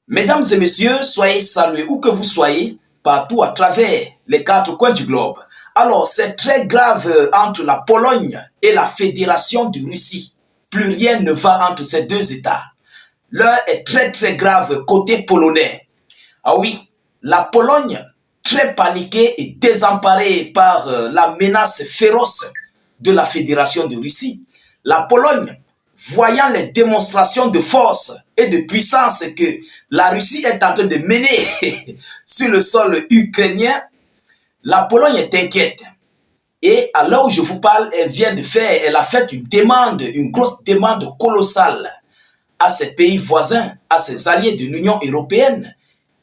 Mesdames et messieurs, soyez salués où que vous soyez, partout à travers les quatre coins du globe. Alors, c'est très grave entre la Pologne et la Fédération de Russie. Plus rien ne va entre ces deux États. L'heure est très grave côté polonais. Ah oui, la Pologne, très paniquée et désemparée par la menace féroce de la Fédération de Russie. La Pologne, voyant les démonstrations de force et de puissance que la Russie est en train de mener sur le sol ukrainien, la Pologne est inquiète. Et à l'heure où je vous parle, elle a fait une grosse demande colossale à ses pays voisins, à ses alliés de l'Union européenne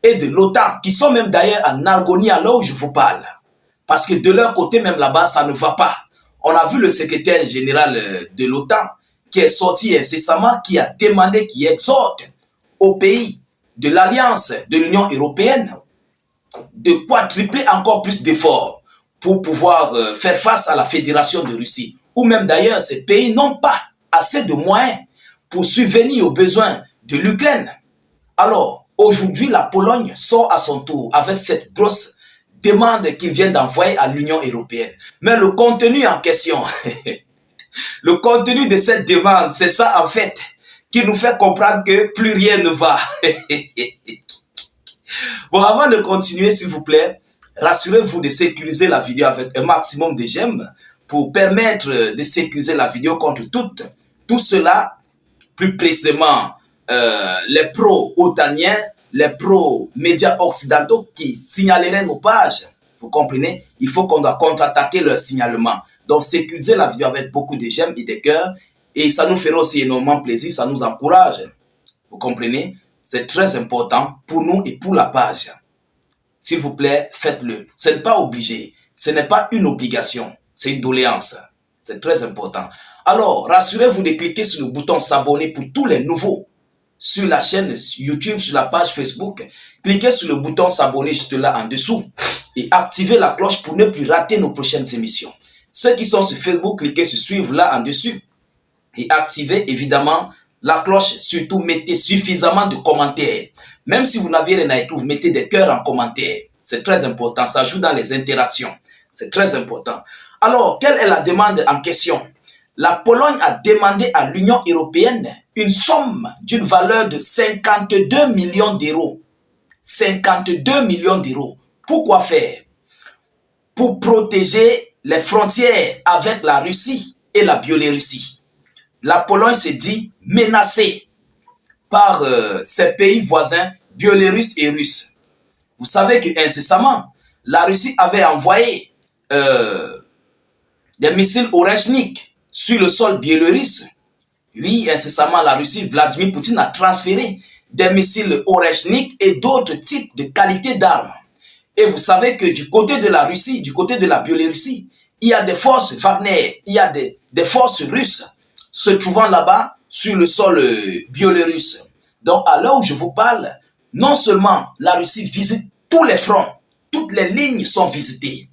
et de l'OTAN, qui sont même d'ailleurs en agonie à l'heure où je vous parle. Parce que de leur côté, même là-bas, ça ne va pas. On a vu le secrétaire général de l'OTAN qui est sorti incessamment, qui a demandé, qui exhorte aux pays de l'Alliance de l'Union européenne de quadrupler encore plus d'efforts pour pouvoir faire face à la Fédération de Russie. Ou même d'ailleurs, ces pays n'ont pas assez de moyens pour subvenir aux besoins de l'Ukraine. Alors, aujourd'hui, la Pologne sort à son tour avec cette grosse demande qu'il vient d'envoyer à l'Union européenne. Mais le contenu en question, le contenu de cette demande, c'est ça en fait qui nous fait comprendre que plus rien ne va. Bon, avant de continuer, s'il vous plaît, rassurez-vous de sécuriser la vidéo avec un maximum de j'aime pour permettre de sécuriser la vidéo contre tout cela, plus précisément les pro-otaniens, les pro-médias occidentaux qui signaleraient nos pages. Vous comprenez? Il faut qu'on doit contre-attaquer leur signalement. Donc, sécuriser la vidéo avec beaucoup de j'aime et de cœurs. Et ça nous fera aussi énormément plaisir, ça nous encourage. Vous comprenez? C'est très important pour nous et pour la page. S'il vous plaît, faites-le. Ce n'est pas obligé. Ce n'est pas une obligation. C'est une doléance. C'est très important. Alors, rassurez-vous de cliquer sur le bouton s'abonner pour tous les nouveaux sur la chaîne YouTube, sur la page Facebook. Cliquez sur le bouton s'abonner juste là en dessous et activez la cloche pour ne plus rater nos prochaines émissions. Ceux qui sont sur Facebook, cliquez sur suivre là en dessus et activez évidemment la cloche. Surtout, mettez suffisamment de commentaires. Même si vous n'avez rien à écrire, vous mettez des cœurs en commentaire. C'est très important. Ça joue dans les interactions. C'est très important. Alors, quelle est la demande en question? La Pologne a demandé à l'Union européenne une somme d'une valeur de 52 millions d'euros. 52 millions d'euros. Pourquoi faire? Pour protéger les frontières avec la Russie et la Biélorussie. La Pologne se dit menacée par ses pays voisins, biélorusses et russes. Vous savez qu'incessamment, la Russie avait envoyé des missiles Oreshnik sur le sol biélorusse. Oui, incessamment, la Russie, Vladimir Poutine a transféré des missiles Oreshnik et d'autres types de qualités d'armes. Et vous savez que du côté de la Russie, du côté de la Biélorussie, il y a des forces Wagner, il y a des forces russes se trouvant là-bas sur le sol biélorusse. Donc, à l'heure où je vous parle, non seulement la Russie visite tous les fronts, toutes les lignes sont visitées.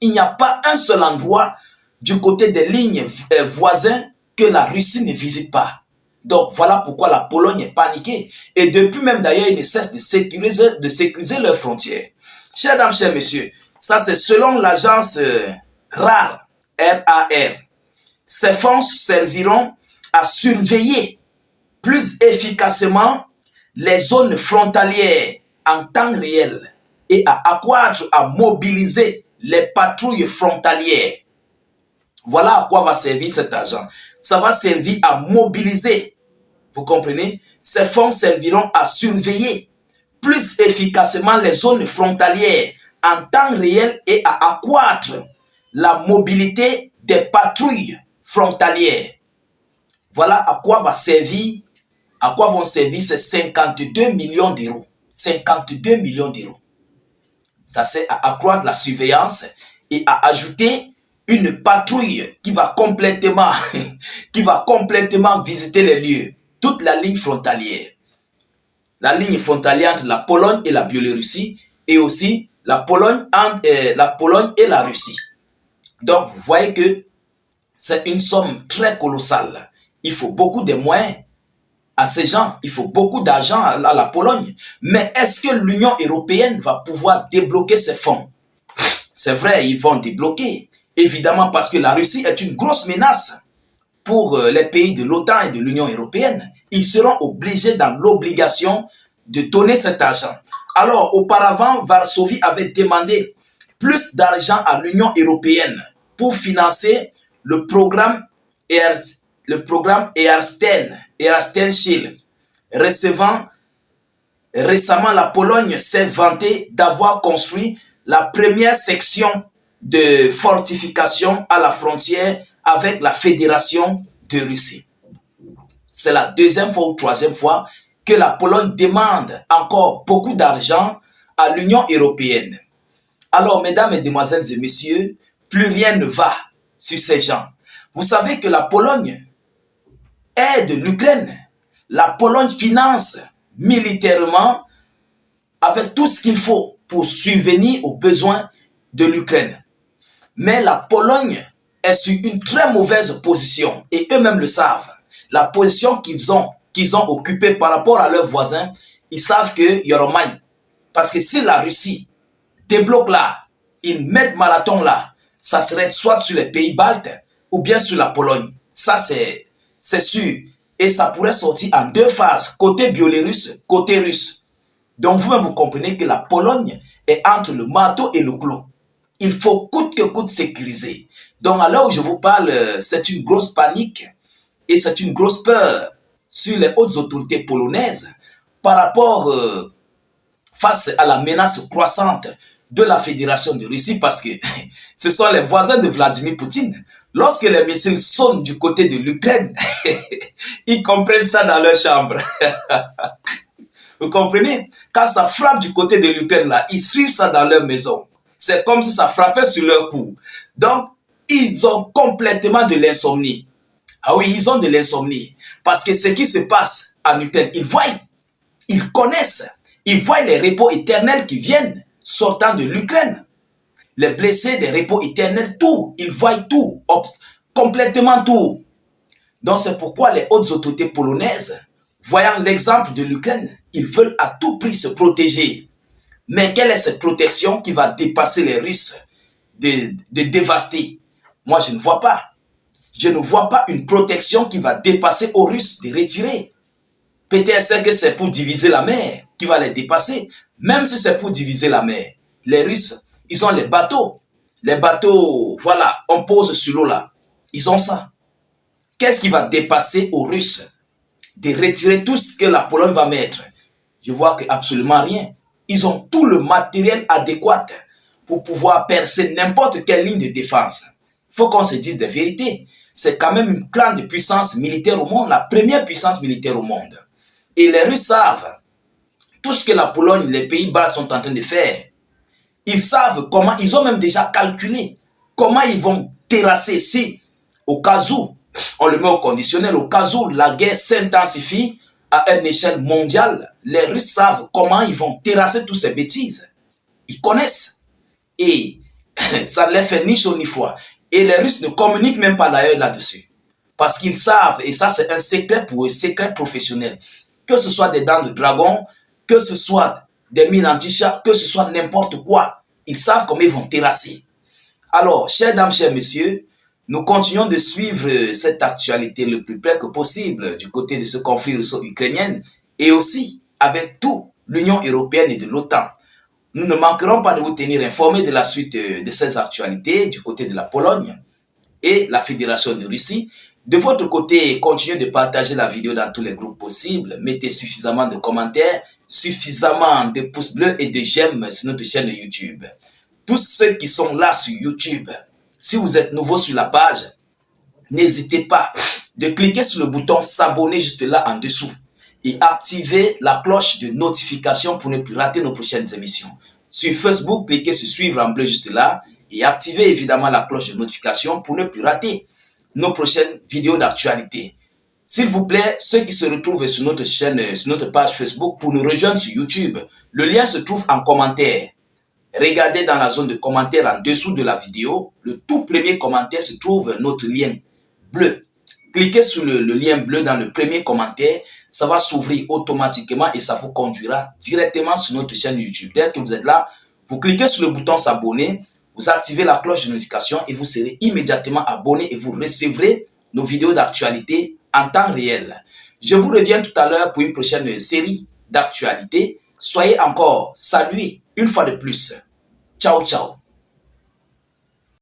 Il n'y a pas un seul endroit du côté des lignes voisines que la Russie ne visite pas. Donc, voilà pourquoi la Pologne est paniquée. Et depuis même d'ailleurs, ils ne cessent de sécuriser leurs frontières. Chers dames, chers messieurs, ça c'est selon l'agence RAR, R-A-R. Ces forces serviront à surveiller plus efficacement les zones frontalières en temps réel et à accroître, à mobiliser les patrouilles frontalières. Voilà à quoi va servir cet argent. Ça va servir à mobiliser. Vous comprenez? Ces fonds serviront à surveiller plus efficacement les zones frontalières en temps réel et à accroître la mobilité des patrouilles frontalières. Voilà à quoi vont servir ces 52 millions d'euros. 52 millions d'euros. Ça sert à accroître la surveillance et à ajouter une patrouille qui va complètement visiter les lieux. Toute la ligne frontalière. La ligne frontalière entre la Pologne et la Biélorussie et aussi la Pologne et la Russie. Donc, vous voyez que c'est une somme très colossale. Il faut beaucoup de moyens à ces gens. Il faut beaucoup d'argent à la Pologne. Mais est-ce que l'Union européenne va pouvoir débloquer ces fonds? C'est vrai, ils vont débloquer. Évidemment, parce que la Russie est une grosse menace pour les pays de l'OTAN et de l'Union européenne. Ils seront obligés, dans l'obligation, de donner cet argent. Alors, auparavant, Varsovie avait demandé plus d'argent à l'Union européenne pour financer le programme Erastel Shield. Récemment, la Pologne s'est vantée d'avoir construit la première section de fortification à la frontière avec la Fédération de Russie. C'est la deuxième fois ou troisième fois que la Pologne demande encore beaucoup d'argent à l'Union européenne. Alors, mesdames, mesdemoiselles et messieurs, plus rien ne va sur ces gens. Vous savez que la Pologne aide l'Ukraine. La Pologne finance militairement avec tout ce qu'il faut pour subvenir aux besoins de l'Ukraine. Mais la Pologne est sur une très mauvaise position et eux-mêmes le savent. La position qu'ils ont occupée par rapport à leurs voisins, ils savent qu'il y aura maille. Parce que si la Russie débloque là, ils mettent marathon là, ça serait soit sur les pays baltes ou bien sur la Pologne. Ça, c'est sûr. Et ça pourrait sortir en deux phases, côté biélorusse, côté russe. Donc vous-même, vous comprenez que la Pologne est entre le marteau et le clou. Il faut coûte que coûte sécuriser. Donc à l'heure où je vous parle, c'est une grosse panique et c'est une grosse peur sur les hautes autorités polonaises par rapport face à la menace croissante de la Fédération de Russie, parce que ce sont les voisins de Vladimir Poutine. Lorsque les missiles sonnent du côté de l'Ukraine, ils comprennent ça dans leur chambre. Vous comprenez? Quand ça frappe du côté de l'Ukraine, là, ils suivent ça dans leur maison. C'est comme si ça frappait sur leur cou. Donc, ils ont complètement de l'insomnie. Ah oui, ils ont de l'insomnie. Parce que ce qui se passe en Ukraine, ils voient, ils connaissent, ils voient les repos éternels qui viennent sortant de l'Ukraine. Les blessés des repos éternels, tout. Ils voient tout, complètement tout. Donc c'est pourquoi les hautes autorités polonaises, voyant l'exemple de l'Ukraine, ils veulent à tout prix se protéger. Mais quelle est cette protection qui va dépasser les Russes de dévaster? Moi, je ne vois pas. Je ne vois pas une protection qui va dépasser aux Russes de retirer. Peut-être que c'est pour diviser la mer qui va les dépasser. Même si c'est pour diviser la mer. Les Russes, ils ont les bateaux. Les bateaux, voilà, on pose sur l'eau là. Ils ont ça. Qu'est-ce qui va dépasser aux Russes de retirer tout ce que la Pologne va mettre? Je vois que absolument rien. Ils ont tout le matériel adéquat pour pouvoir percer n'importe quelle ligne de défense. Il faut qu'on se dise des vérités. C'est quand même une grande puissance militaire au monde, la première puissance militaire au monde. Et les Russes savent tout ce que la Pologne, les Pays-Bas sont en train de faire. Ils savent comment, ils ont même déjà calculé comment ils vont terrasser si, au cas où, on le met au conditionnel, au cas où la guerre s'intensifie à une échelle mondiale, les Russes savent comment ils vont terrasser toutes ces bêtises. Ils connaissent. Et ça ne les fait ni chaud ni froid. Et les Russes ne communiquent même pas d'ailleurs là-dessus. Parce qu'ils savent, et ça c'est un secret pour eux, secret professionnel, que ce soit des dents de dragon, que ce soit des mines anti-chars, que ce soit n'importe quoi, ils savent comment ils vont terrasser. Alors, chères dames, chers messieurs, nous continuons de suivre cette actualité le plus près que possible du côté de ce conflit russo-ukrainien et aussi avec tout l'Union européenne et de l'OTAN. Nous ne manquerons pas de vous tenir informés de la suite de ces actualités du côté de la Pologne et la Fédération de Russie. De votre côté, continuez de partager la vidéo dans tous les groupes possibles. Mettez suffisamment de commentaires, suffisamment de pouces bleus et de j'aime sur notre chaîne YouTube. Tous ceux qui sont là sur YouTube, si vous êtes nouveau sur la page, n'hésitez pas de cliquer sur le bouton s'abonner juste là en dessous et activer la cloche de notification pour ne plus rater nos prochaines émissions. Sur Facebook, cliquez sur suivre en bleu juste là et activez évidemment la cloche de notification pour ne plus rater nos prochaines vidéos d'actualité. S'il vous plaît, ceux qui se retrouvent sur notre chaîne, sur notre page Facebook, pour nous rejoindre sur YouTube, le lien se trouve en commentaire. Regardez dans la zone de commentaires en dessous de la vidéo, le tout premier commentaire se trouve notre lien bleu. Cliquez sur le lien bleu dans le premier commentaire. ça va s'ouvrir automatiquement et ça vous conduira directement sur notre chaîne YouTube. Dès que vous êtes là, vous cliquez sur le bouton s'abonner, vous activez la cloche de notification et vous serez immédiatement abonné et vous recevrez nos vidéos d'actualité en temps réel. Je vous reviens tout à l'heure pour une prochaine série d'actualités. Soyez encore salués une fois de plus. Ciao, ciao.